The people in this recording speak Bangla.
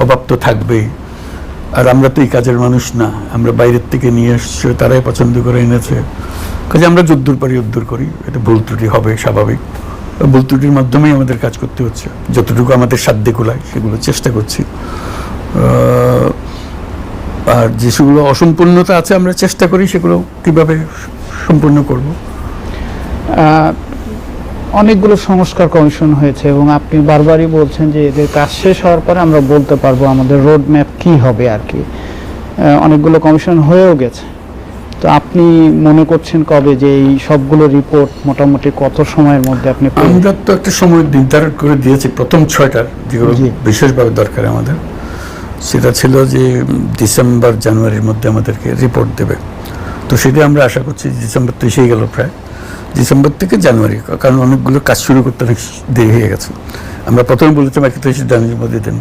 অভাব তো থাকবেই। আর আমরা তো এই কাজের মানুষ না, আমরা বাইরের থেকে নিয়ে এসছি, তারাই পছন্দ করে এনেছে, কাজে আমরা যদ্দূর পারি উদ্দূর করি। এটা ভুল ত্রুটি হবে স্বাভাবিক, ভুল ত্রুটির মাধ্যমেই আমাদের কাজ করতে হচ্ছে, যতটুকু আমাদের সাধ্যে কুলায় সেগুলো চেষ্টা করছি। আর যেগুলো অসম্পূর্ণতা আছে আমরা চেষ্টা করি সেগুলো কিভাবে সম্পূর্ণ করব। অনেকগুলো সংস্কার কমিশন হয়েছে এবং আপনি বারবারই বলছেন যে এদের কাজ শেষ হওয়ার পরে আমরা বলতে পারবো আমাদের রোড ম্যাপ কী হবে আর কি। অনেকগুলো কমিশন হয়েও গেছে, তো আপনি মনে করছেন কবে যে এই সবগুলো রিপোর্ট মোটামুটি কত সময়ের মধ্যে আপনি আমরা তো একটা সময় নির্ধারণ করে দিয়েছি প্রথম 6টার, যেগুলো বিশেষভাবে দরকার আমাদের, সেটা ছিল যে ডিসেম্বর জানুয়ারির মধ্যে আমাদেরকে রিপোর্ট দেবে। তো সেটা আমরা আশা করছি ডিসেম্বর তো এসেই গেল প্রায়, ডিসেম্বর থেকে জানুয়ারি, কারণ অনেকগুলো কাজ শুরু করতে অনেক দেরি হয়ে গেছে। আমরা প্রথমে বলেছিলাম 31 জানুয়ারির মধ্যে দেন,